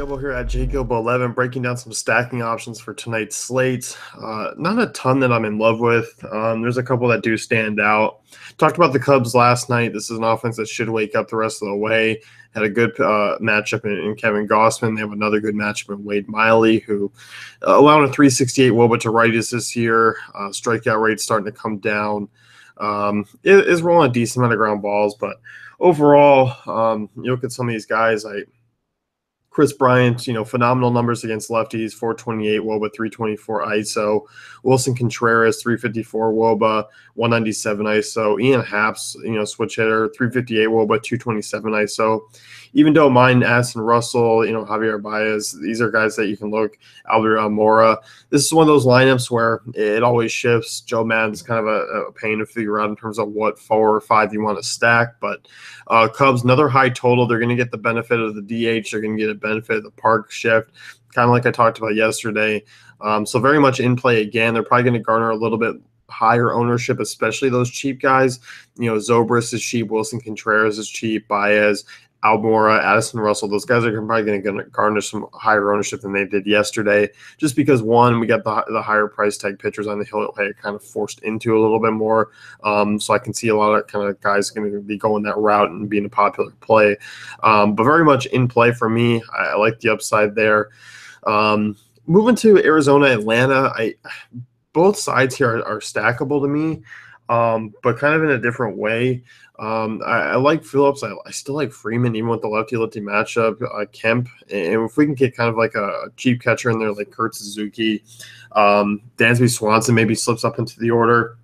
Double here at Jacob11, breaking down some stacking options for tonight's slate. Not a ton that I'm in love with. There's a couple that do stand out. Talked about the Cubs last night. This is an offense that should wake up the rest of the way. Had a good matchup in Kevin Gossman. They have another good matchup in Wade Miley, who allowing a 368 WOBA to righties this year. Strikeout rate starting to come down. Is rolling a decent amount of ground balls, but overall, you look at some of these guys. Chris Bryant, phenomenal numbers against lefties, 428 WOBA, 324 ISO. Wilson Contreras, 354 WOBA, 197 ISO. Ian Happ's, switch hitter, 358 WOBA, 227 ISO. Even though mine, Addison Russell, Javier Baez, these are guys that you can look. Albert Almora. This is one of those lineups where it always shifts. Joe Madden's kind of a pain to figure out in terms of what 4 or 5 you want to stack. But Cubs, another high total. They're going to get the benefit of the DH. They're going to get a benefit of the park shift, kind of like I talked about yesterday. So very much in play again. They're probably going to garner a little bit higher ownership, especially those cheap guys. Zobrist is cheap. Wilson Contreras is cheap. Baez, Almora, Addison Russell, those guys are probably going to garner some higher ownership than they did yesterday, just because, one, we got the higher price tag pitchers on the hill that kind of forced into a little bit more. So I can see a lot of kind of guys going to be going that route and being a popular play. But very much in play for me. I like the upside there. Moving to Arizona, Atlanta, both sides here are stackable to me, but kind of in a different way. I like Phillips. I still like Freeman, even with the lefty-lefty matchup. Kemp, and if we can get kind of like a cheap catcher in there, like Kurt Suzuki, Dansby Swanson maybe slips up into the order.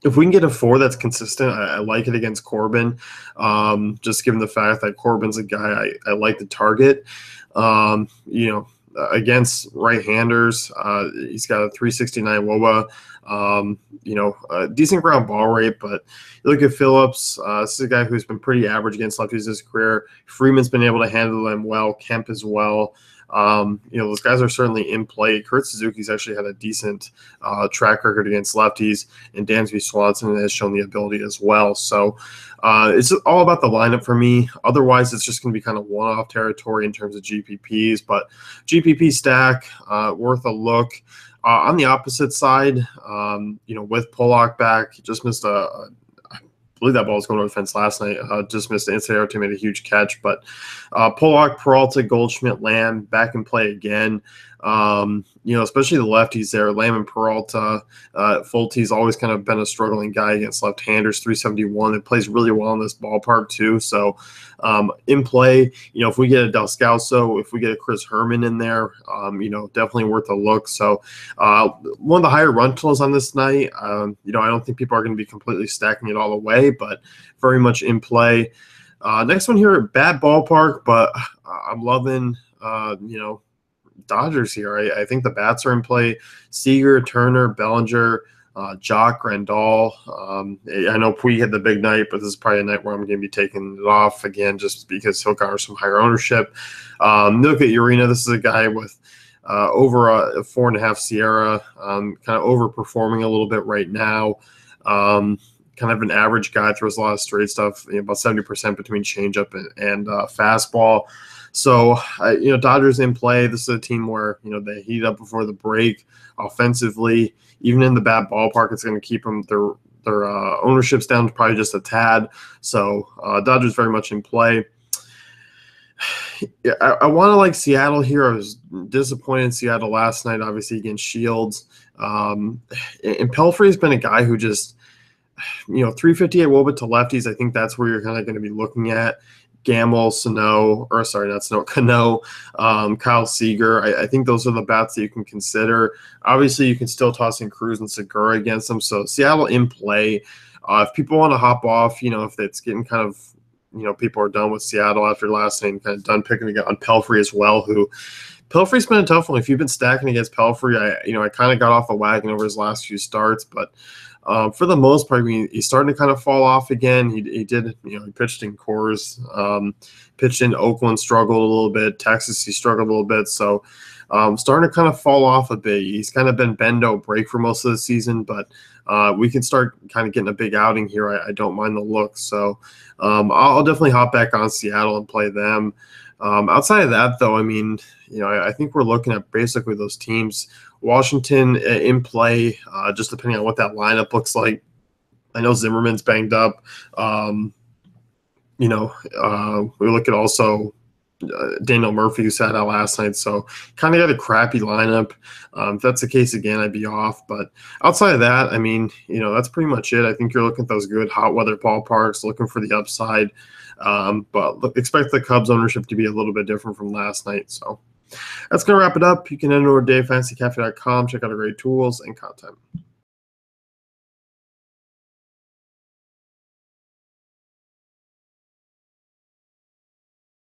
If we can get a 4 that's consistent, I like it against Corbin, just given the fact that Corbin's a guy I like to target. Against right-handers, he's got a 369 WOBA, a decent ground ball rate, but you look at Phillips, this is a guy who's been pretty average against lefties his career. Freeman's been able to handle them well, Kemp as well. Those guys are certainly in play. Kurt Suzuki's actually had a decent track record against lefties, and Dansby Swanson has shown the ability as well. So it's all about the lineup for me. Otherwise, it's just going to be kind of one-off territory in terms of GPPs, but GPP stack, worth a look. On the opposite side, with Pollock back, he just missed I believe that ball was going over the fence last night. Just missed the inside arrow to made a huge catch. But Pollock, Peralta, Goldschmidt, Lamb back in play again. Especially the lefties there, Lamb and Peralta. Fulte's always kind of been a struggling guy against left-handers, 371. It plays really well in this ballpark too. So in play, if we get a Del Scalzo, if we get a Chris Herman in there, definitely worth a look. So one of the higher run totals on this night. I don't think people are going to be completely stacking it all away, but very much in play. Next one here, bad ballpark, but I'm loving, Dodgers here. I think the bats are in play. Seager, Turner, Bellinger, Jock, Grandal. I know Puig had the big night, but this is probably a night where I'm going to be taking it off again just because he'll garner some higher ownership. Look at Urena. This is a guy with over a 4.5 Sierra, kind of overperforming a little bit right now. Kind of an average guy, throws a lot of straight stuff, about 70% between changeup and fastball. So, Dodgers in play. This is a team where, they heat up before the break offensively. Even in the bad ballpark, it's going to keep them their ownerships down to probably just a tad. So, Dodgers very much in play. I want to like Seattle here. I was disappointed in Seattle last night, obviously, against Shields. And Pelfrey has been a guy who just, 358 WOBA to lefties. I think that's where you're kind of going to be looking at. Gamble, Cano, Kyle Seager. I think those are the bats that you can consider. Obviously, you can still toss in Cruz and Segura against them. So Seattle in play. If people want to hop off, if it's getting kind of, people are done with Seattle after last night and kind of done picking on Pelfrey as well, who Pelfrey's been a tough one. If you've been stacking against Pelfrey, I kind of got off the wagon over his last few starts, but for the most part, he's starting to kind of fall off again. He did, he pitched in Coors, pitched in Oakland, struggled a little bit. Texas, he struggled a little bit. So starting to kind of fall off a bit. He's kind of been bend don't break for most of the season, but we can start kind of getting a big outing here. I don't mind the look. So I'll definitely hop back on Seattle and play them. Outside of that, though, I mean, I think we're looking at basically those teams. Washington in play, just depending on what that lineup looks like. I know Zimmerman's banged up. We look at also Daniel Murphy, who sat out last night, so kind of got a crappy lineup. If that's the case again, I'd be off. But outside of that, I mean, that's pretty much it. I think you're looking at those good hot weather ballparks, looking for the upside. But expect the Cubs ownership to be a little bit different from last night. So that's going to wrap it up. You can head over to DaveFantasyCafe.com, check out our great tools and content.